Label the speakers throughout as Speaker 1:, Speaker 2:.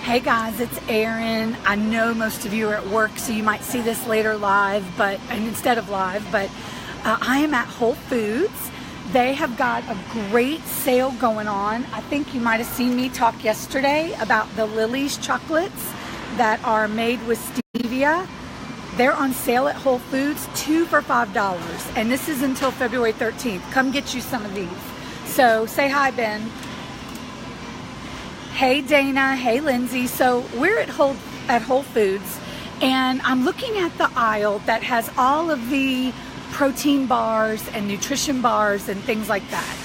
Speaker 1: Hey guys, it's Erin. I know most of you are at work, so you might see this later live, but I am at Whole Foods. They have got a great sale going on. I think you might have seen me talk yesterday about the Lily's chocolates that are made with stevia. They're on sale at Whole Foods, 2 for $5, and this is until February 13th. Come get you some of these. So say hi, Ben. Hey Dana, hey Lindsay. So we're at Whole Foods, and I'm looking at the aisle that has all of the protein bars and nutrition bars and things like that.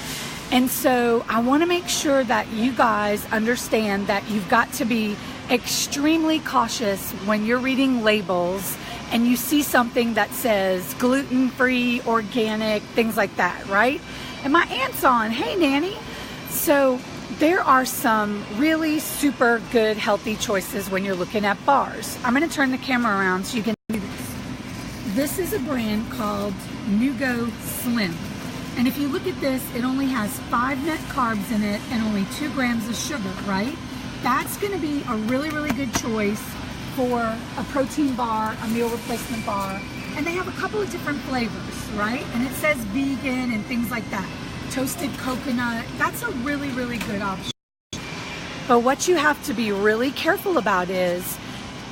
Speaker 1: And so I want to make sure that you guys understand that you've got to be extremely cautious when you're reading labels and you see something that says gluten-free, organic, things like that, right? And my aunt's on. Hey Nanny. So there are some really super good healthy choices when you're looking at bars. I'm going to turn the camera around so you can see this. This is a brand called Nugo Slim. And if you look at this, it only has 5 net carbs in it and only 2 grams of sugar, right? That's going to be a really, really good choice for a protein bar, a meal replacement bar. And they have a couple of different flavors, right? And it says vegan and things like that. Toasted coconut, that's a really, really good option. But what you have to be really careful about is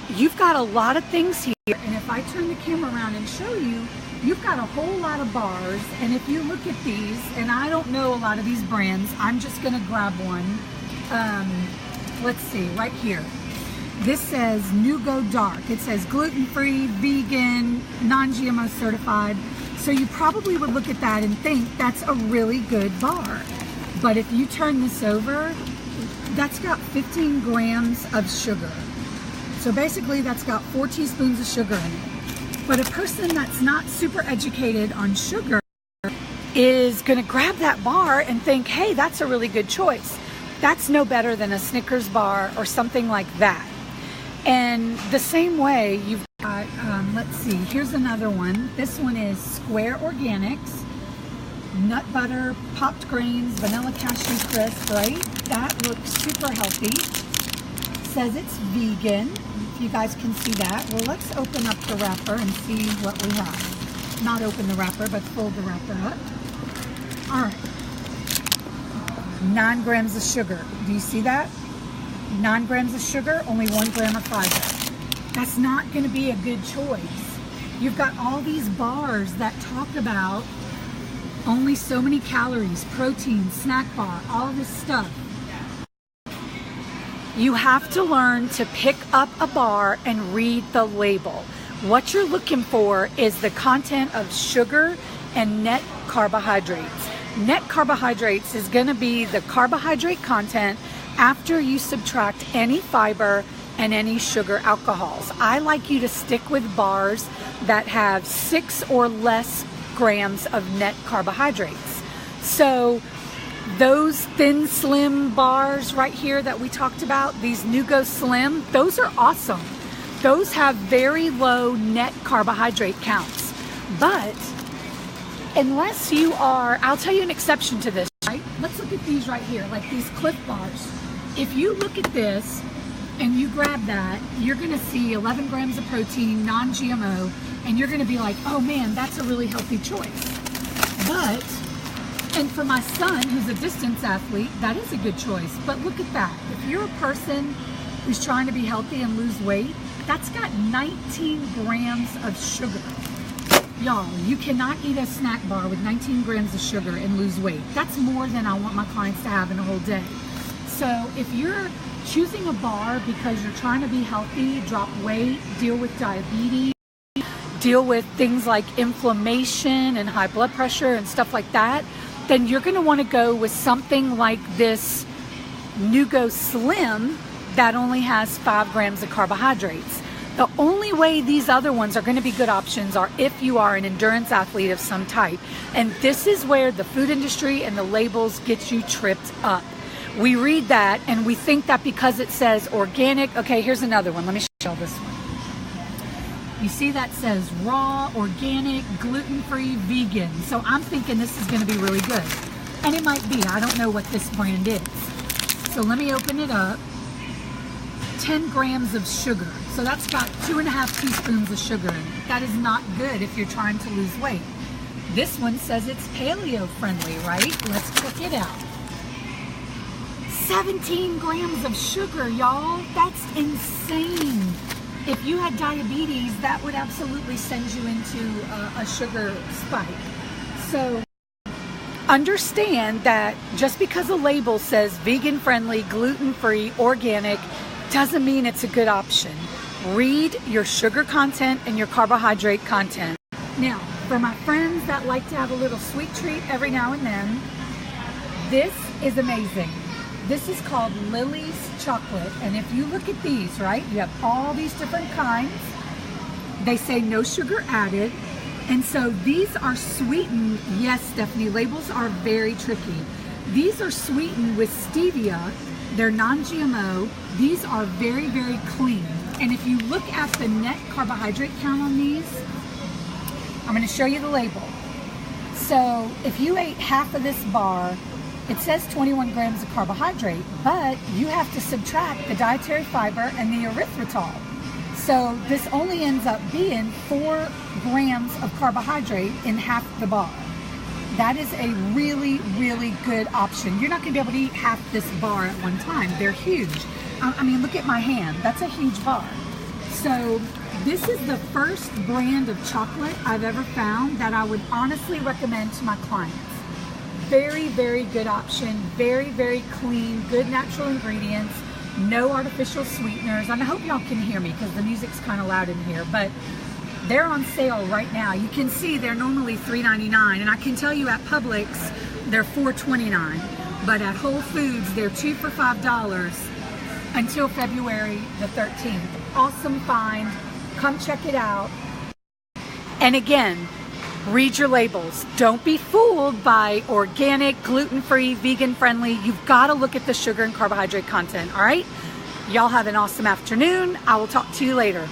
Speaker 1: you've got a lot of things here, and if I turn the camera around and show you, you've got a whole lot of bars. And if you look at these, and I don't know a lot of these brands, I'm just gonna grab one. Let's see, right here. This says Nugo Dark. It says gluten-free, vegan, non-GMO certified. So you probably would look at that and think that's a really good bar. But if you turn this over, that's got 15 grams of sugar. So basically that's got 4 teaspoons of sugar in it. But a person that's not super educated on sugar is gonna grab that bar and think, hey, that's a really good choice. That's no better than a Snickers bar or something like that. And the same way, you've got, let's see, here's another one. This one is Square Organics, nut butter, popped grains, vanilla cashew crisp, right? That looks super healthy. Says it's vegan, if you guys can see that. Well, let's open up the wrapper and see what we have. Not open the wrapper, but fold the wrapper up. All right. 9 grams of sugar. Do you see that? 9 grams of sugar, only 1 gram of fiber. That's not going to be a good choice. You've got all these bars that talk about only so many calories, protein, snack bar, all this stuff. You have to learn to pick up a bar and read the label. What you're looking for is the content of sugar and net carbohydrates. Net carbohydrates is going to be the carbohydrate content after you subtract any fiber and any sugar alcohols. I like you to stick with bars that have 6 or less grams of net carbohydrates. So those thin slim bars right here that we talked about, these Nugo Slim, those are awesome. Those have very low net carbohydrate counts. But unless you are, I'll tell you an exception to this, right? Let's look at these right here, like these Cliff bars. If you look at this and you grab that, you're gonna see 11 grams of protein, non-GMO, and you're gonna be like, oh man, that's a really healthy choice. But, and for my son, who's a distance athlete, that is a good choice. But look at that. If you're a person who's trying to be healthy and lose weight, that's got 19 grams of sugar. Y'all, you cannot eat a snack bar with 19 grams of sugar and lose weight. That's more than I want my clients to have in a whole day. So if you're choosing a bar because you're trying to be healthy, drop weight, deal with diabetes, deal with things like inflammation and high blood pressure and stuff like that, then you're going to want to go with something like this Nugo Slim that only has 5 grams of carbohydrates. The only way these other ones are going to be good options are if you are an endurance athlete of some type. And this is where the food industry and the labels get you tripped up. We read that and we think that because it says organic, okay, here's another one. Let me show you this one. You see that says raw, organic, gluten-free, vegan. So I'm thinking this is going to be really good. And it might be. I don't know what this brand is. So let me open it up. 10 grams of sugar. So that's got 2.5 teaspoons of sugar in it. That is not good if you're trying to lose weight. This one says it's paleo friendly, right? Let's check it out. 17 grams of sugar, y'all. That's insane. If you had diabetes, that would absolutely send you into a sugar spike. So understand that just because a label says vegan friendly, gluten free, organic, doesn't mean it's a good option. Read your sugar content and your carbohydrate content. Now, for my friends that like to have a little sweet treat every now and then, this is amazing. This is called Lily's chocolate. And if you look at these, right, you have all these different kinds. They say no sugar added. And so these are sweetened. Yes, Stephanie, labels are very tricky. These are sweetened with stevia. They're non-GMO. These are very, very clean. And if you look at the net carbohydrate count on these, I'm going to show you the label. So if you ate half of this bar, it says 21 grams of carbohydrate, but you have to subtract the dietary fiber and the erythritol. So this only ends up being 4 grams of carbohydrate in half the bar. That is a really, really good option. You're not going to be able to eat half this bar at one time. They're huge. I mean, look at my hand. That's a huge bar. So this is the first brand of chocolate I've ever found that I would honestly recommend to my clients. Very, very good option. Very, very clean, good natural ingredients, no artificial sweeteners. And I hope y'all can hear me because the music's kind of loud in here, but they're on sale right now. You can see they're normally $3.99, and I can tell you at Publix they're $4.29, but at Whole Foods they're 2 for $5 until February the 13th. Awesome find. Come check it out. And again, read your labels. Don't be fooled by organic, gluten-free, vegan-friendly. You've got to look at the sugar and carbohydrate content, all right? Y'all have an awesome afternoon. I will talk to you later.